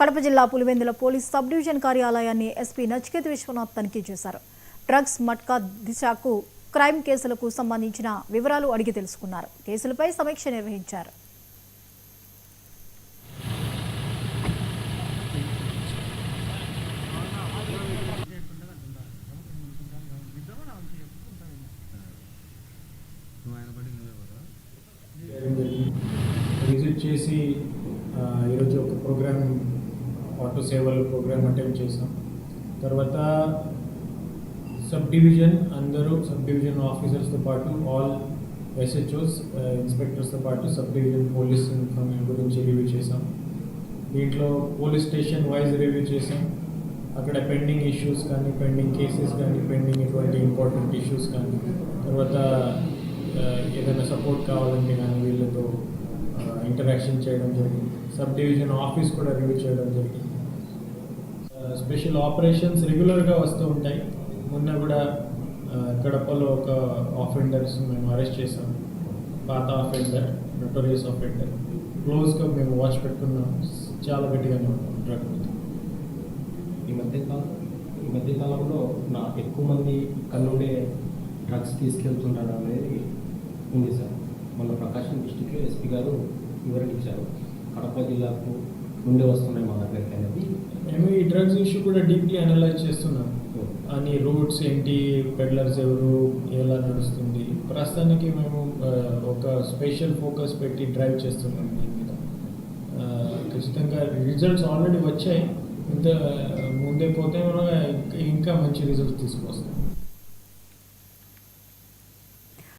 కడప జిల్లా Pulivendula police sub division కార్యాలయాన్ని SP Nachiket Vishwanath తనిఖీ చేశారు. డ్రగ్స్ మట్కా దిశకు క్రైమ్ కేసులకు సంబంధించిన వివరాలు అడిగి తెలుసుకున్నారు. కేసులపై సమీక్ష నిర్వహించారు. విజిట్ చేసి ఈరోజు ఒక ప్రోగ్రామ్ ఆటో సేవలు ప్రోగ్రామ్ అటెండ్ చేసాం. తర్వాత సబ్ డివిజన్ అందరూ సబ్ డివిజన్ ఆఫీసర్స్తో పాటు ఆల్ ఎస్హెచ్ఓస్ ఇన్స్పెక్టర్స్తో పాటు సబ్ డివిజన్ పోలీస్ ఇన్ఫర్మేషన్ గురించి రివ్యూ చేసాం. దీంట్లో పోలీస్ స్టేషన్ వైజ్ రివ్యూ చేసాం. అక్కడ పెండింగ్ ఇష్యూస్ కానీ, పెండింగ్ కేసెస్ కానీ, పెండింగ్ ఎటువంటి ఇంపార్టెంట్ ఇష్యూస్ కానీ, తర్వాత ఏదైనా సపోర్ట్ కావాలంటే కానీ వీళ్ళతో ఇంటరాక్షన్ చేయడం జరిగింది. సబ్ డివిజన్ ఆఫీస్ కూడా రివ్యూ చేయడం జరిగింది. స్పెషల్ ఆపరేషన్స్ రెగ్యులర్గా వస్తూ ఉంటాయి. మొన్న కూడా కడపలో ఒక ఆఫెండర్స్ మేము అరెస్ట్ చేసాం. పాత ఆఫెండర్, నోటోరియస్ ఆఫెండర్. క్లోజ్గా మేము వాచ్ పెట్టుకున్నాం. చాలా గట్టిగానే ఉన్నాం డ్రగ్ మీద. ఈ మధ్యకాలంలో ఎక్కువ మంది ఇక్కడ నుండే డ్రగ్స్ తీసుకెళ్తుంటారు అనేది ఉంది సార్. మొన్న ప్రకాశం డిస్టిక్లో ఎస్పీ గారు వివరణ ఇచ్చారు. కడప జిల్లాకు నుండే వస్తున్నాయి మా దగ్గరికి అనేది. మేము ఈ డ్రగ్స్ ఇష్యూ కూడా డీప్లీ అనలైజ్ చేస్తున్నాం. అని రూట్స్ ఏంటి, పెడ్లర్స్ ఎవరు, ఎలా నడుస్తుంది. ప్రస్తుతానికి మేము ఒక స్పెషల్ ఫోకస్ పెట్టి డ్రైవ్ చేస్తున్నాం దీని మీద. ఖచ్చితంగా రిజల్ట్స్ ఆల్రెడీ వచ్చాయి. ఇంత ముందే పోతే మనం ఇంకా మంచి రిజల్ట్స్ తీసుకొస్తాం.